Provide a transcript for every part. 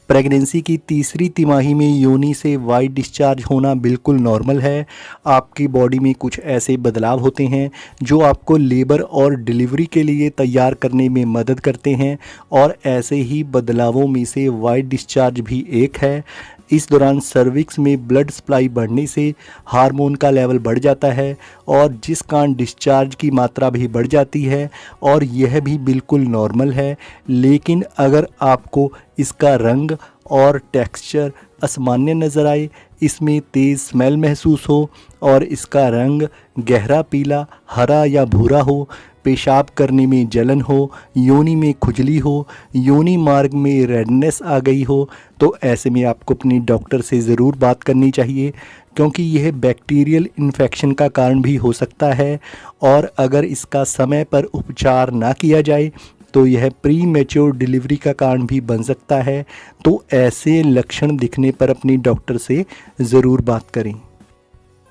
Pregnancy की तीसरी तिमाही में योनि से वाइट डिस्चार्ज होना बिल्कुल नॉर्मल है। आपकी बॉडी में कुछ ऐसे बदलाव होते हैं जो आपको लेबर और डिलीवरी के लिए तैयार करने में मदद करते हैं, और ऐसे ही बदलावों में से वाइट डिस्चार्ज भी एक है। इस दौरान सर्विक्स में ब्लड सप्लाई बढ़ने से हार्मोन का लेवल बढ़ जाता है, और जिस कारण डिस्चार्ज की मात्रा भी बढ़ जाती है, और यह भी बिल्कुल नॉर्मल है। लेकिन अगर आपको इसका रंग और टेक्सचर असामान्य नज़र आए, इसमें तेज़ स्मेल महसूस हो और इसका रंग गहरा पीला, हरा या भूरा हो, पेशाब करने में जलन हो, योनि में खुजली हो, योनि मार्ग में रेडनेस आ गई हो, तो ऐसे में आपको अपनी डॉक्टर से ज़रूर बात करनी चाहिए, क्योंकि यह बैक्टीरियल इन्फेक्शन का कारण भी हो सकता है। और अगर इसका समय पर उपचार ना किया जाए तो यह प्री मैच्योर डिलीवरी का कारण भी बन सकता है। तो ऐसे लक्षण दिखने पर अपनी डॉक्टर से ज़रूर बात करें।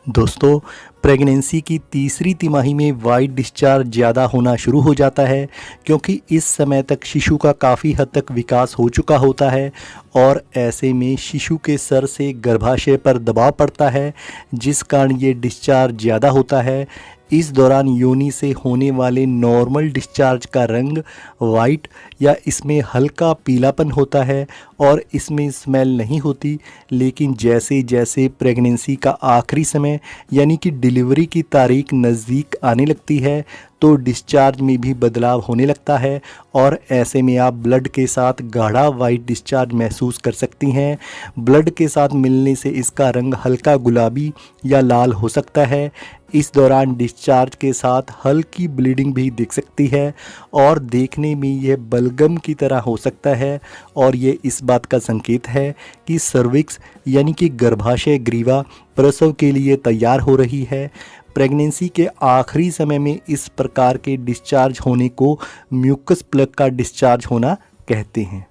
दोस्तों, प्रेगनेंसी की तीसरी तिमाही में वाइट डिस्चार्ज ज़्यादा होना शुरू हो जाता है, क्योंकि इस समय तक शिशु का काफ़ी हद तक विकास हो चुका होता है, और ऐसे में शिशु के सर से गर्भाशय पर दबाव पड़ता है, जिस कारण ये डिस्चार्ज ज़्यादा होता है। इस दौरान योनि से होने वाले नॉर्मल डिस्चार्ज का रंग वाइट या इसमें हल्का पीलापन होता है, और इसमें स्मेल नहीं होती। लेकिन जैसे जैसे प्रेगनेंसी का आखिरी समय यानी कि डिलीवरी की तारीख नज़दीक आने लगती है, तो डिस्चार्ज में भी बदलाव होने लगता है, और ऐसे में आप ब्लड के साथ गाढ़ा वाइट डिस्चार्ज महसूस कर सकती हैं। ब्लड के साथ मिलने से इसका रंग हल्का गुलाबी या लाल हो सकता है। इस दौरान डिस्चार्ज के साथ हल्की ब्लीडिंग भी दिख सकती है, और देखने में यह बलगम की तरह हो सकता है, और ये इस बात का संकेत है कि सर्विक्स यानी कि गर्भाशय ग्रीवा प्रसव के लिए तैयार हो रही है। प्रेगनेंसी के आखिरी समय में इस प्रकार के डिस्चार्ज होने को म्यूकस प्लग का डिस्चार्ज होना कहते हैं।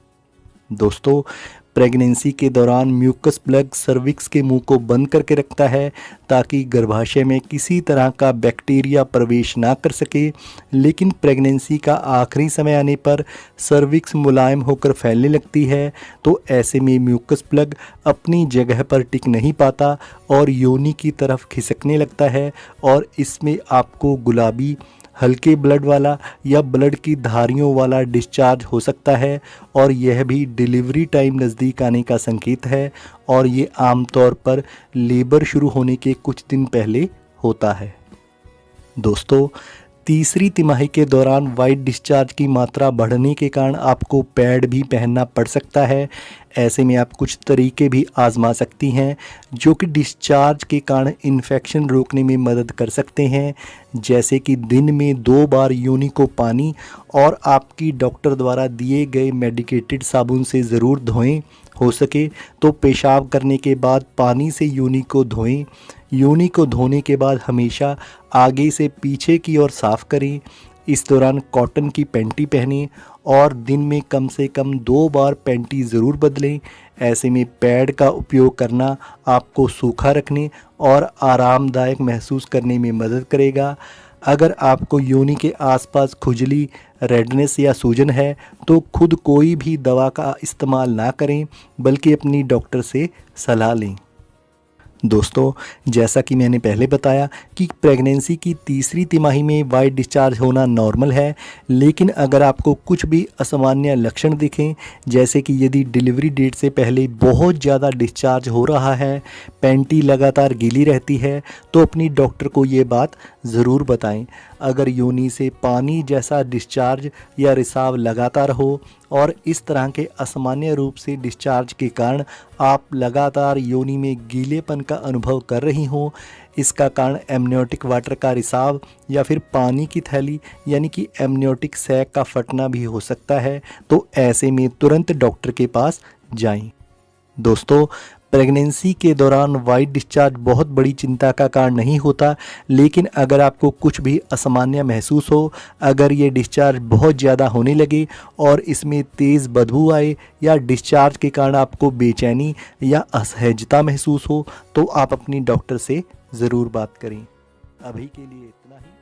दोस्तों, प्रेगनेंसी के दौरान म्यूकस प्लग सर्विक्स के मुंह को बंद करके रखता है, ताकि गर्भाशय में किसी तरह का बैक्टीरिया प्रवेश ना कर सके। लेकिन प्रेगनेंसी का आखिरी समय आने पर सर्विक्स मुलायम होकर फैलने लगती है, तो ऐसे में म्यूकस प्लग अपनी जगह पर टिक नहीं पाता और योनि की तरफ खिसकने लगता है, और इसमें आपको गुलाबी, हल्के ब्लड वाला या ब्लड की धारियों वाला डिस्चार्ज हो सकता है, और यह भी डिलीवरी टाइम नज़दीक आने का संकेत है, और ये आमतौर पर लेबर शुरू होने के कुछ दिन पहले होता है। दोस्तों, तीसरी तिमाही के दौरान वाइट डिस्चार्ज की मात्रा बढ़ने के कारण आपको पैड भी पहनना पड़ सकता है। ऐसे में आप कुछ तरीके भी आजमा सकती हैं जो कि डिस्चार्ज के कारण इन्फेक्शन रोकने में मदद कर सकते हैं, जैसे कि दिन में 2 बार योनि को पानी और आपकी डॉक्टर द्वारा दिए गए मेडिकेटेड साबुन से ज़रूर धोएं। हो सके तो पेशाब करने के बाद पानी से योनि को धोएं। योनि को धोने के बाद हमेशा आगे से पीछे की ओर साफ़ करें। इस दौरान कॉटन की पैंटी पहनें, और दिन में कम से कम 2 बार पैंटी ज़रूर बदलें। ऐसे में पैड का उपयोग करना आपको सूखा रखने और आरामदायक महसूस करने में मदद करेगा। अगर आपको योनि के आसपास खुजली, रेडनेस या सूजन है, तो खुद कोई भी दवा का इस्तेमाल ना करें, बल्कि अपनी डॉक्टर से सलाह लें। दोस्तों, जैसा कि मैंने पहले बताया कि प्रेगनेंसी की तीसरी तिमाही में वाइट डिस्चार्ज होना नॉर्मल है, लेकिन अगर आपको कुछ भी असामान्य लक्षण दिखें, जैसे कि यदि डिलीवरी डेट से पहले बहुत ज़्यादा डिस्चार्ज हो रहा है, पैंटी लगातार गीली रहती है, तो अपनी डॉक्टर को ये बात ज़रूर बताएं। अगर योनि से पानी जैसा डिस्चार्ज या रिसाव लगातार हो, और इस तरह के असामान्य रूप से डिस्चार्ज के कारण आप लगातार योनि में गीलेपन का अनुभव कर रही हों, इसका कारण एमनियोटिक वाटर का रिसाव या फिर पानी की थैली यानी कि एमनियोटिक सैक का फटना भी हो सकता है, तो ऐसे में तुरंत डॉक्टर के पास जाएं। दोस्तों, प्रेगनेंसी के दौरान वाइट डिस्चार्ज बहुत बड़ी चिंता का कारण नहीं होता, लेकिन अगर आपको कुछ भी असामान्य महसूस हो, अगर ये डिस्चार्ज बहुत ज़्यादा होने लगे और इसमें तेज़ बदबू आए, या डिस्चार्ज के कारण आपको बेचैनी या असहजता महसूस हो, तो आप अपनी डॉक्टर से ज़रूर बात करें। अभी के लिए इतना ही।